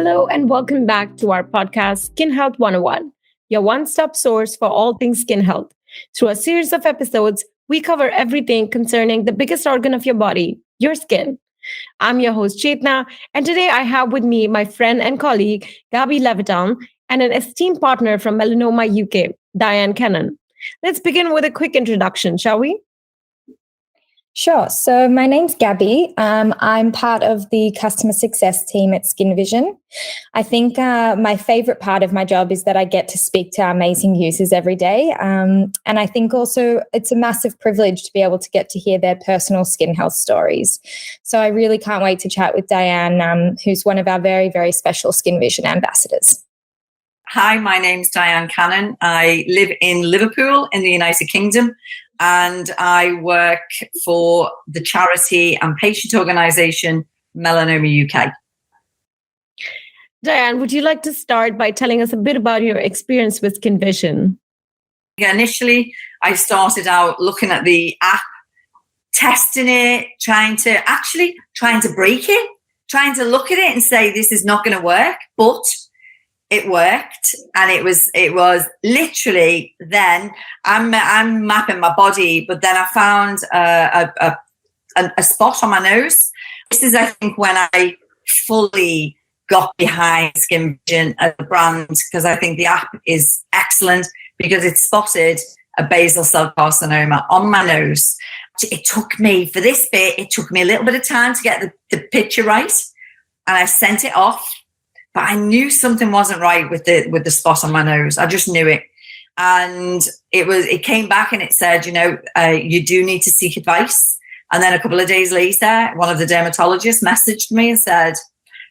Hello and welcome back to our podcast, Skin Health 101, your one-stop source for all things skin health. Through a series of episodes, we cover everything concerning the biggest organ of your body, your skin. I'm your host, Chetna, and today I have with me my friend and colleague, Gabi Leviton, and an esteemed partner from Melanoma UK, Diane Canon. Let's begin with a quick introduction, shall we? Sure. So my name's Gabby. I'm part of the customer success team at SkinVision. I think my favorite part of my job is that I get to speak to our amazing users every day. And I think also it's a massive privilege to be able to get to hear their personal skin health stories. So I really can't wait to chat with Diane, who's one of our very, very special SkinVision ambassadors. Hi, my name's Diane Canon. I live in Liverpool in the United Kingdom. And I work for the charity and patient organisation Melanoma UK. Diane, would you like to start by telling us a bit about your experience with SkinVision? Yeah, initially, I started out looking at the app, testing it, trying to break it, trying to look at it and say, this is not going to work, but it worked, and it was literally then I'm mapping my body, but then I found a spot on my nose. This is, I think, when I fully got behind SkinVision as a brand, because I think the app is excellent because it spotted a basal cell carcinoma on my nose. It took me a little bit of time to get the picture right, and I sent it off. But I knew something wasn't right with the spot on my nose. I just knew it. And it came back and it said, you do need to seek advice. And then a couple of days later, one of the dermatologists messaged me and said,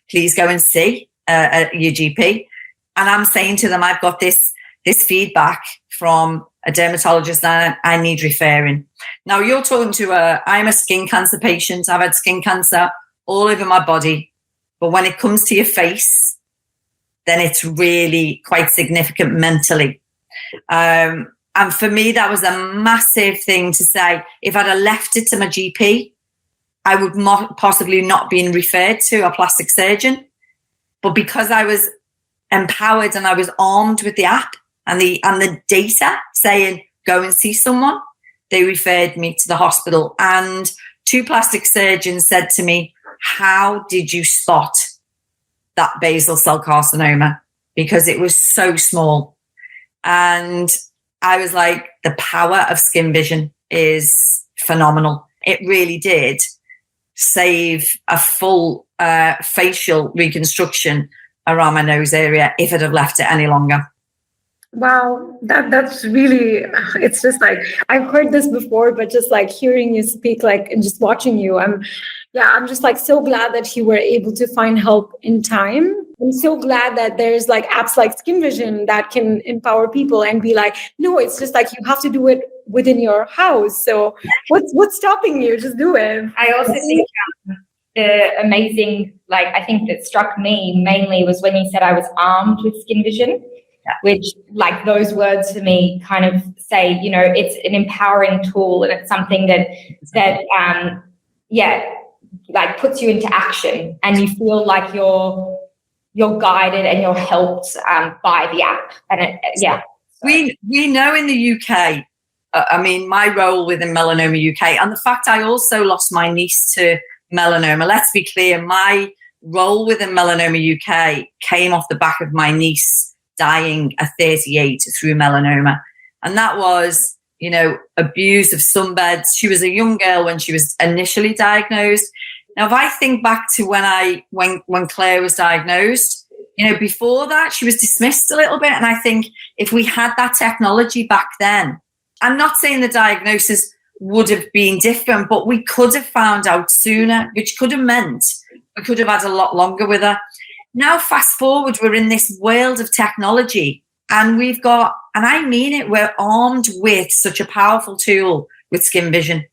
please go and see your GP. And I'm saying to them, I've got this feedback from a dermatologist that I need referring. Now you're talking to I'm a skin cancer patient. I've had skin cancer all over my body. But when it comes to your face, then it's really quite significant mentally. And for me, that was a massive thing to say. If I'd have left it to my GP, I would possibly not been referred to a plastic surgeon. But because I was empowered and I was armed with the app and the data saying, go and see someone, they referred me to the hospital. And 2 plastic surgeons said to me, how did you spot that basal cell carcinoma? Because it was so small. And I was like, the power of SkinVision is phenomenal. It really did save a full facial reconstruction around my nose area if I'd have left it any longer. Wow, that's really, it's just like, I've heard this before, but just like hearing you speak, like, and just watching you, I'm just like so glad that you were able to find help in time. I'm so glad that there's like apps like SkinVision that can empower people and be like, no, it's just like, you have to do it within your house. So what's stopping you? Just do it. I also think the amazing, I think that struck me mainly was when you said I was armed with SkinVision. Which, like, those words for me kind of say, it's an empowering tool, and it's something that puts you into action, and you feel like you're guided and you're helped by the app. And we know in the UK. My role within Melanoma UK, and the fact I also lost my niece to melanoma. Let's be clear, my role within Melanoma UK came off the back of my niece dying at 38 through melanoma. And that was, abuse of sunbeds. She was a young girl when she was initially diagnosed. Now, if I think back to when Claire was diagnosed, before that, she was dismissed a little bit. And I think if we had that technology back then, I'm not saying the diagnosis would have been different, but we could have found out sooner, which could have meant we could have had a lot longer with her. Now, fast forward, we're in this world of technology, and we've got, and I mean it, we're armed with such a powerful tool with SkinVision.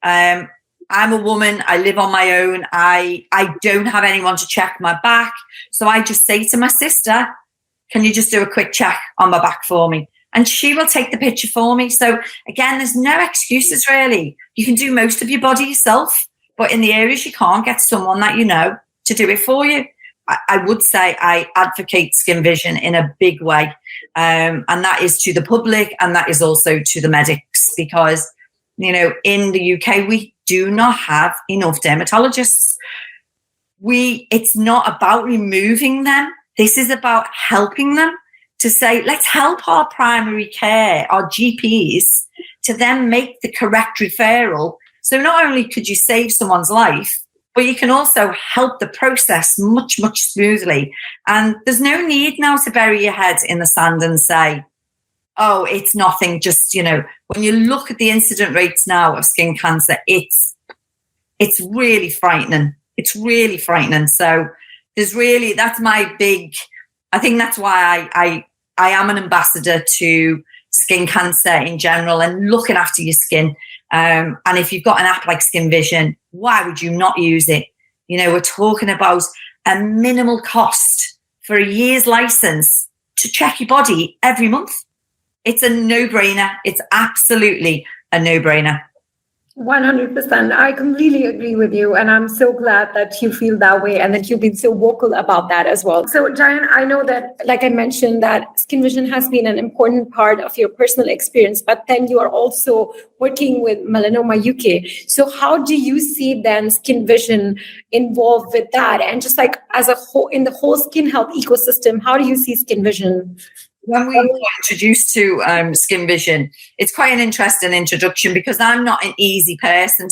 I'm a woman. I live on my own. I don't have anyone to check my back. So I just say to my sister, can you just do a quick check on my back for me? And she will take the picture for me. So again, there's no excuses really. You can do most of your body yourself, but in the areas you can't, get someone that you know to do it for you. I would say I advocate SkinVision in a big way. And that is to the public, and that is also to the medics, because, in the UK, we do not have enough dermatologists. It's not about removing them. This is about helping them, to say, let's help our primary care, our GPs, to then make the correct referral. So not only could you save someone's life, but you can also help the process much, much smoothly. And there's no need now to bury your head in the sand and say, oh, it's nothing. Just, when you look at the incident rates now of skin cancer, it's really frightening. It's really frightening. So that's my big, I think that's why I am an ambassador to skin cancer in general and looking after your skin. And if you've got an app like SkinVision, why would you not use it? We're talking about a minimal cost for a year's license to check your body every month. It's a no-brainer. It's absolutely a no-brainer. 100%. I completely agree with you. And I'm so glad that you feel that way and that you've been so vocal about that as well. So, Diane, I know that, like I mentioned, that SkinVision has been an important part of your personal experience, but then you are also working with Melanoma UK. So how do you see then SkinVision involved with that? And just like as a whole, in the whole skin health ecosystem, how do you see SkinVision? When we got introduced to SkinVision, it's quite an interesting introduction, because I'm not an easy person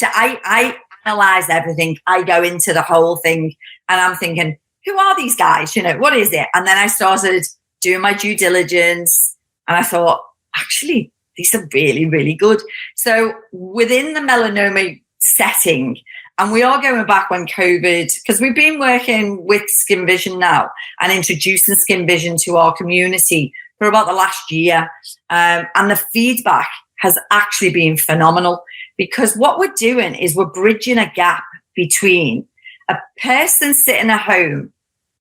I analyze everything. I go into the whole thing and I'm thinking, who are these guys? What is it? And then I started doing my due diligence and I thought, actually, these are really, really good. So within the melanoma setting, and we are going back when COVID, because we've been working with SkinVision now and introducing SkinVision to our community for about the last year. And the feedback has actually been phenomenal, because what we're doing is we're bridging a gap between a person sitting at home,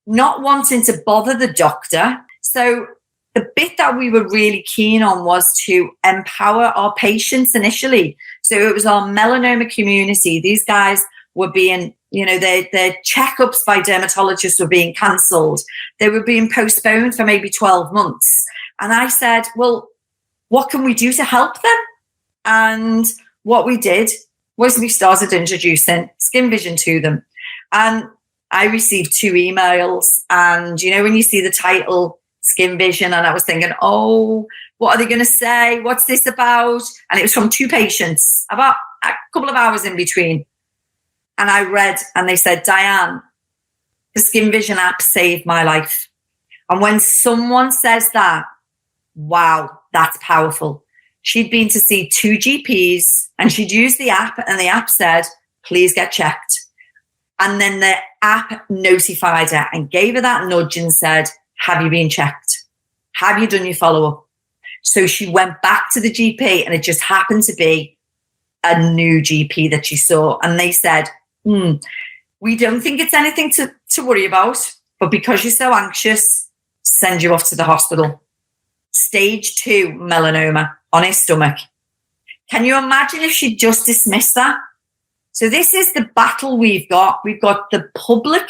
not wanting to bother the doctor. So the bit that we were really keen on was to empower our patients initially. So it was our melanoma community. These guys were being, their checkups by dermatologists were being cancelled. They were being postponed for maybe 12 months. And I said, well, what can we do to help them? And what we did was we started introducing SkinVision to them. And I received 2 emails. And, when you see the title, SkinVision, and I was thinking, oh, what are they going to say? What's this about? And it was from 2 patients, about a couple of hours in between. And I read, and they said, Diane, the SkinVision app saved my life. And when someone says that, wow, that's powerful. She'd been to see 2 GPs and she'd used the app, and the app said, please get checked. And then the app notified her and gave her that nudge and said, have you been checked? Have you done your follow-up? So she went back to the GP, and it just happened to be a new GP that she saw. And they said, we don't think it's anything to worry about, but because you're so anxious, send you off to the hospital. Stage 2 melanoma on his stomach. Can you imagine if she just dismissed that? So this is the battle we've got. We've got the public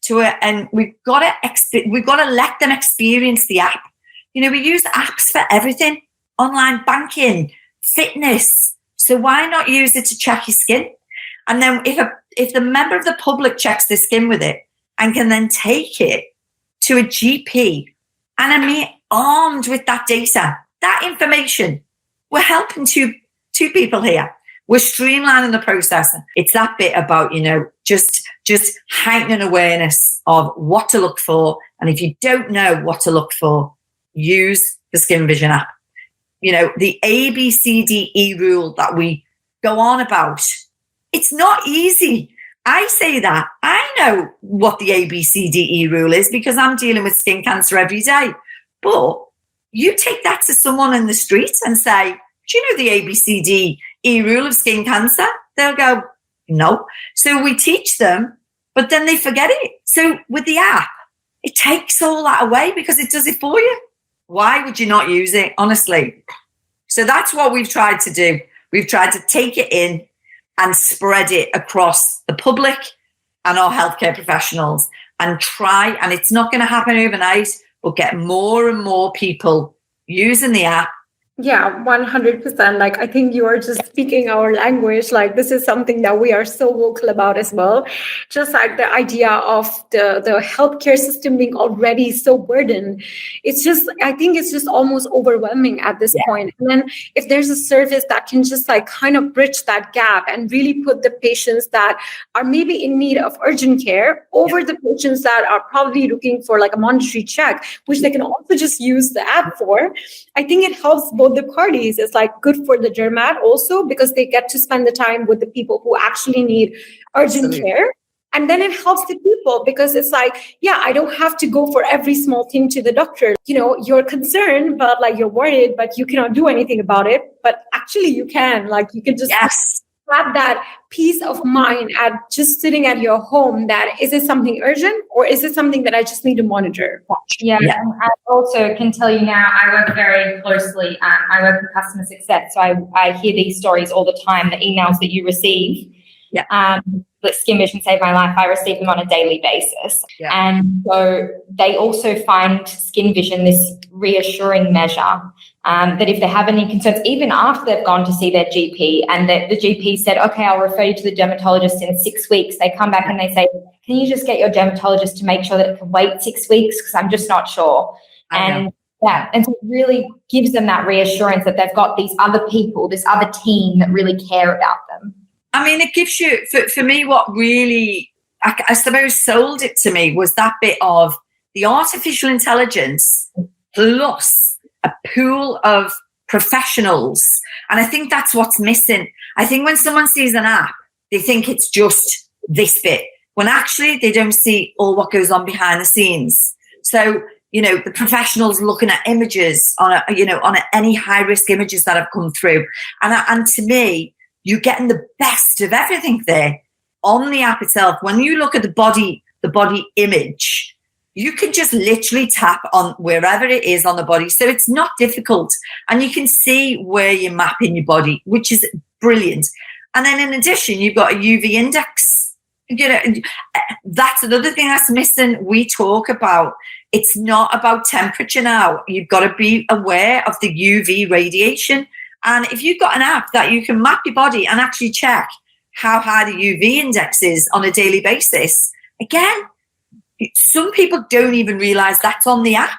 to it, and we've got to let them experience the app. We use apps for everything: online banking, fitness. So why not use it to check your skin? And then if the member of the public checks their skin with it and can then take it to a GP, and armed with that data, that information, we're helping two people here. We're streamlining the process. It's that bit about, just heightening awareness of what to look for. And if you don't know what to look for, use the SkinVision app. The ABCDE rule that we go on about, it's not easy. I say that. I know what the ABCDE rule is because I'm dealing with skin cancer every day. But you take that to someone in the street and say, do you know the ABCDE rule of skin cancer? They'll go, no. So we teach them, but then they forget it. So with the app, it takes all that away because it does it for you. Why would you not use it, honestly? So that's what we've tried to do. We've tried to take it in and spread it across the public and our healthcare professionals. and try, and it's not going to happen overnight, but get more and more people using the app. Yeah, 100%. Like, I think you are just speaking our language. Like, this is something that we are so vocal about as well. Just like the idea of the healthcare system being already so burdened. It's just, I think it's just almost overwhelming at this point. And then if there's a service that can just like kind of bridge that gap and really put the patients that are maybe in need of urgent care over the patients that are probably looking for like a monetary check, which they can also just use the app for, I think it helps both the parties. It's like good for the dermat also, because they get to spend the time with the people who actually need urgent care. And then it helps the people because it's like, yeah, I don't have to go for every small thing to the doctor. You know, you're concerned, but like you're worried, but you cannot do anything about it. But actually you can, like you can just have that peace of mind at just sitting at your home that is it something urgent or is it something that I just need to monitor? Yeah. And I also can tell you now, I work very closely. I work in customer success. So I hear these stories all the time, the emails that you receive. That SkinVision saved my life. I receive them on a daily basis. And so they also find SkinVision this reassuring measure that if they have any concerns, even after they've gone to see their GP and the GP said, okay, I'll refer you to the dermatologist in 6 weeks, they come back and they say, can you just get your dermatologist to make sure that it can wait 6 weeks because I'm just not sure. And so it really gives them that reassurance that they've got these other people, this other team that really care about them. I mean, it gives you, for me, what really, I suppose, sold it to me was that bit of the artificial intelligence plus a pool of professionals. And I think that's what's missing. I think when someone sees an app, they think it's just this bit, when actually they don't see all what goes on behind the scenes. So, you know, the professionals looking at images on any high risk images that have come through. And to me, you're getting the best of everything there on the app itself. When you look at the body image, you can just literally tap on wherever it is on the body. So it's not difficult. And you can see where you're mapping your body, which is brilliant. And then in addition, you've got a UV index. You know, that's another thing that's missing. We talk about, it's not about temperature now. You've got to be aware of the UV radiation. And if you've got an app that you can map your body and actually check how high the UV index is on a daily basis, again, some people don't even realize that's on the app.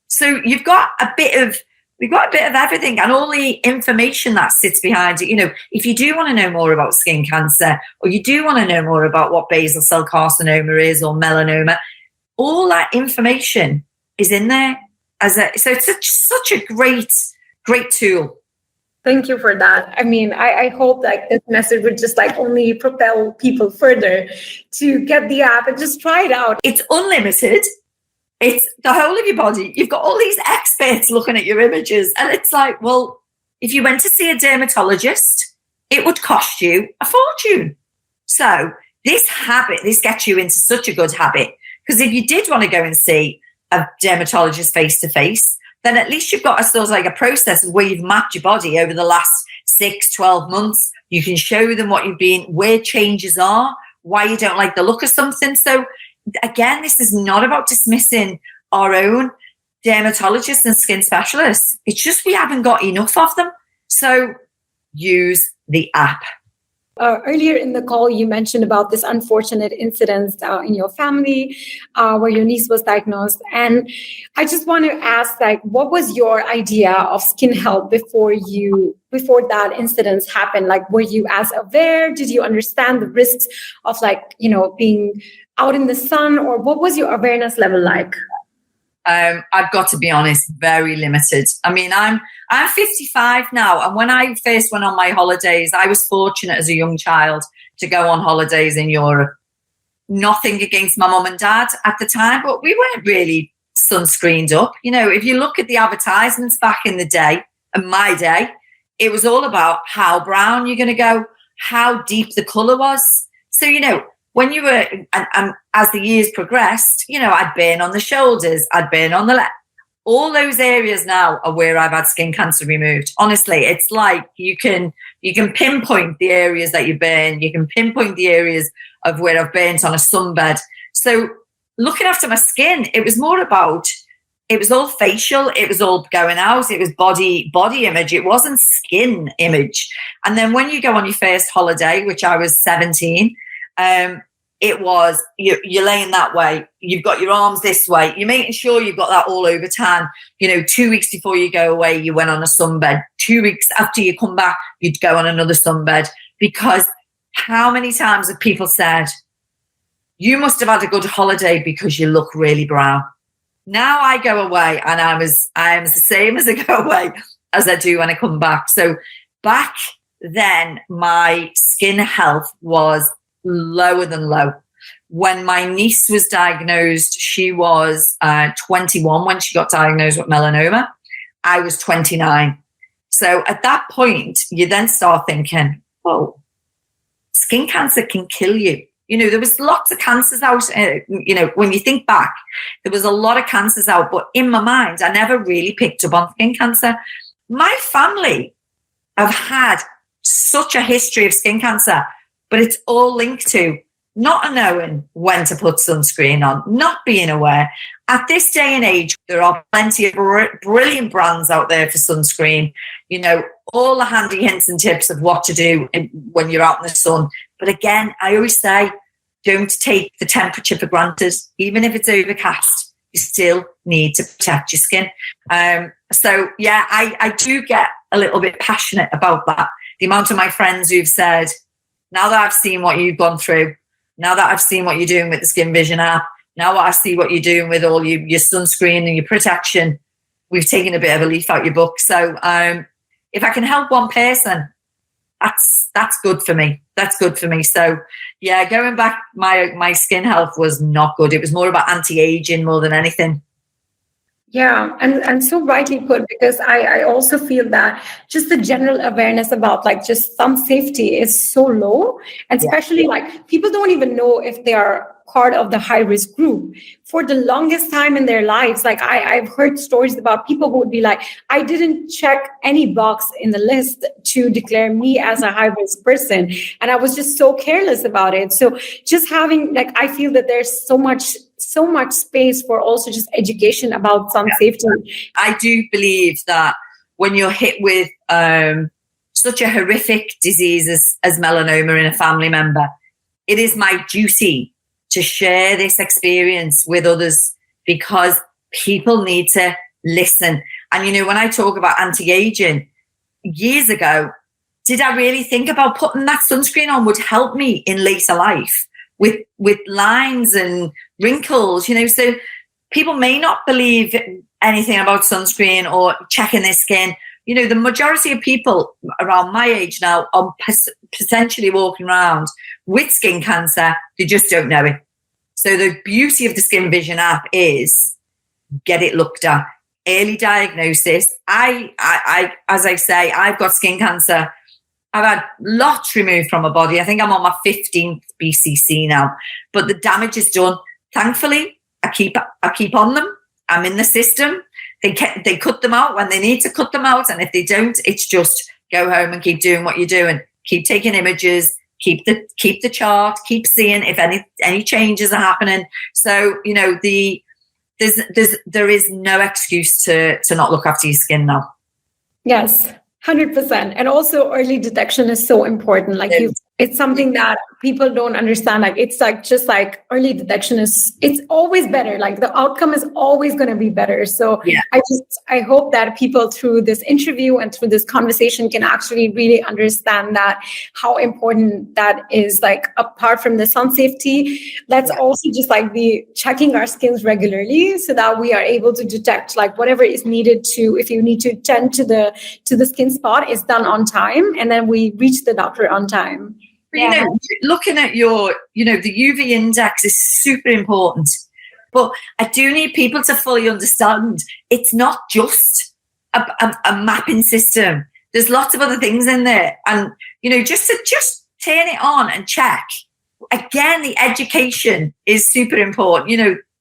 So we've got a bit of everything and all the information that sits behind it. You know, if you do want to know more about skin cancer, or you do want to know more about what basal cell carcinoma is or melanoma, all that information is in there. So it's such a great tool. Thank you for that. I mean, I hope that this message would just like only propel people further to get the app and just try it out. It's unlimited. It's the whole of your body. You've got all these experts looking at your images. And it's like, well, if you went to see a dermatologist, it would cost you a fortune. So this gets you into such a good habit. Because if you did want to go and see a dermatologist face to face, then at least you've got a process of where you've mapped your body over the last 6, 12 months. You can show them what you've been, where changes are, why you don't like the look of something. So again, this is not about dismissing our own dermatologists and skin specialists. It's just we haven't got enough of them. So use the app. Earlier in the call, you mentioned about this unfortunate incident in your family where your niece was diagnosed. And I just want to ask, like, what was your idea of skin health before that incident happened? Like, were you as aware? Did you understand the risks of, like, you know, being out in the sun? Or what was your awareness level like? I've got to be honest, very limited. I mean, I'm 55 now, and when I first went on my holidays, I was fortunate as a young child to go on holidays in Europe. Nothing against my mum and dad at the time, but we weren't really sunscreened up. You know, if you look at the advertisements back in the day, and my day, it was all about how brown you're going to go, how deep the colour was. So, you know, when you were, and as the years progressed, you know, I'd burn on the shoulders, I'd burn on the left. All those areas now are where I've had skin cancer removed. Honestly, it's like you can pinpoint the areas that you burn. You can pinpoint the areas of where I've burnt on a sunbed. So looking after my skin, it was more about, it was all facial, it was all going out, it was body image, it wasn't skin image. And then when you go on your first holiday, which I was 17, it was, you're laying that way, you've got your arms this way, you're making sure you've got that all over tan. 2 weeks before you go away, you went on a sunbed. 2 weeks after you come back, you'd go on another sunbed. Because how many times have people said, you must have had a good holiday because you look really brown. Now I go away and I am the same as I go away as I do when I come back. So back then, my skin health was lower than low. When my niece was diagnosed, she was 21 when she got diagnosed with melanoma. I was 29. So at that point, you then start thinking, oh, skin cancer can kill you. There was lots of cancers out, when you think back, there was a lot of cancers out, but in my mind, I never really picked up on skin cancer. My family have had such a history of skin cancer, but it's all linked to not knowing when to put sunscreen on, not being aware. At this day and age, there are plenty of brilliant brands out there for sunscreen, all the handy hints and tips of what to do when you're out in the sun. But again, I always say, don't take the temperature for granted. Even if it's overcast, you still need to protect your skin. So, yeah, I do get a little bit passionate about that. The amount of my friends who've said, now that I've seen what you've gone through, now that I've seen what you're doing with the SkinVision app, now I see what you're doing with all your sunscreen and your protection, we've taken a bit of a leaf out your book. So if I can help one person, that's good for me. That's good for me. So yeah, going back, my skin health was not good. It was more about anti-aging more than anything. Yeah, and so rightly put, because I also feel that just the general awareness about like just sun safety is so low, and especially like people don't even know if they are part of the high risk group for the longest time in their lives. Like I've heard stories about people who would be like, I didn't check any box in the list to declare me as a high risk person, and I was just so careless about it. So just having like, I feel that there's so much space for also just education about sun safety. I do believe that when you're hit with such a horrific disease as melanoma in a family member, it is my duty to share this experience with others, because people need to listen. And, when I talk about anti-aging, years ago, did I really think about putting that sunscreen on would help me in later life with lines and wrinkles, so people may not believe anything about sunscreen or checking their skin. The majority of people around my age now are potentially walking around with skin cancer. They just don't know it. So the beauty of the SkinVision app is get it looked at. Early diagnosis. I as I say, I've got skin cancer. I've had lots removed from my body. I think I'm on my 15th BCC now, but the damage is done. Thankfully, I keep on them. I'm in the system. They cut them out when they need to cut them out, and if they don't, it's just go home and keep doing what you're doing. Keep taking images. Keep the chart. Keep seeing if any changes are happening. So there is no excuse to not look after your skin now. Yes. 100%. And also early detection is so important. Like it's something that people don't understand. Like it's like just like early detection it's always better. Like the outcome is always going to be better. So yeah. I hope that people through this interview and through this conversation can actually really understand that how important that is. Like apart from the sun safety, let's also just like be checking our skins regularly so that we are able to detect like whatever is needed to, if you need to tend to the skin spot is done on time, and then we reach the doctor on time. Yeah. Looking at your, the UV index is super important, but I do need people to fully understand it's not just a mapping system. There's lots of other things in there, and just turn it on and check. Again, the education is super important.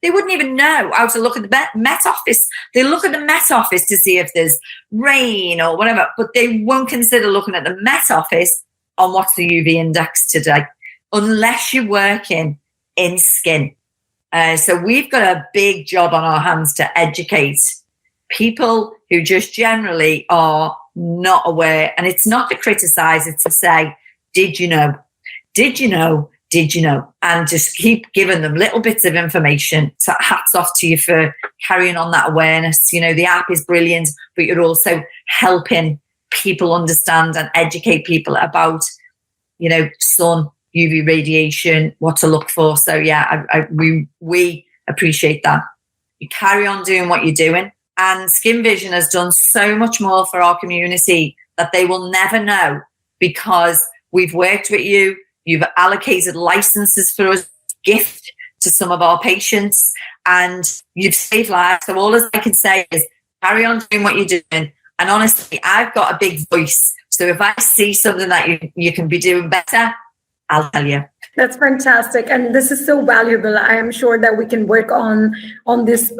They wouldn't even know how to look at the Met Office. They look at the Met Office to see if there's rain or whatever, but they won't consider looking at the Met Office on what's the UV index today, unless you're working in skin. So we've got a big job on our hands to educate people who just generally are not aware. And it's not to criticize, it's to say, did you know? Did you know? Did you know? And just keep giving them little bits of information. So hats off to you for carrying on that awareness. You know, the app is brilliant, but you're also helping people understand and educate people about, you know, sun, UV radiation, what to look for. So yeah, we appreciate that. You carry on doing what you're doing. And SkinVision has done so much more for our community that they will never know, because we've worked with you. You've allocated licenses for us, gift to some of our patients, and you've saved lives. So all I can say is carry on doing what you're doing. And honestly, I've got a big voice. So if I see something that you can be doing better, I'll tell you. That's fantastic. And this is so valuable. I am sure that we can work on this.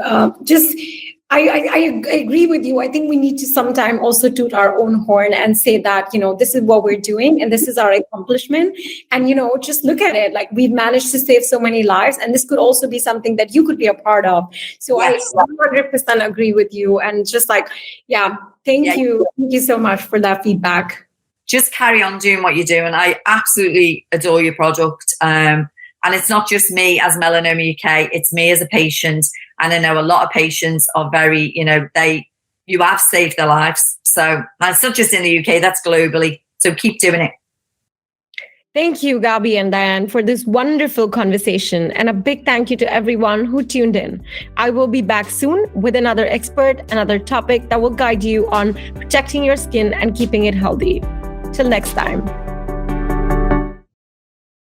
I agree with you. I think we need to sometime also toot our own horn and say that, you know, this is what we're doing and this is our accomplishment. And, you know, just look at it. Like, we've managed to save so many lives, and this could also be something that you could be a part of. So yes. I 100% agree with you. And just like, thank you. Thank you so much for that feedback. Just carry on doing what you're doing. I absolutely adore your product. And it's not just me as Melanoma UK, it's me as a patient. And I know a lot of patients are very, you know, you have saved their lives. So it's not just in the UK, that's globally. So keep doing it. Thank you, Gabi and Diane, for this wonderful conversation. And a big thank you to everyone who tuned in. I will be back soon with another expert, another topic that will guide you on protecting your skin and keeping it healthy. Till next time.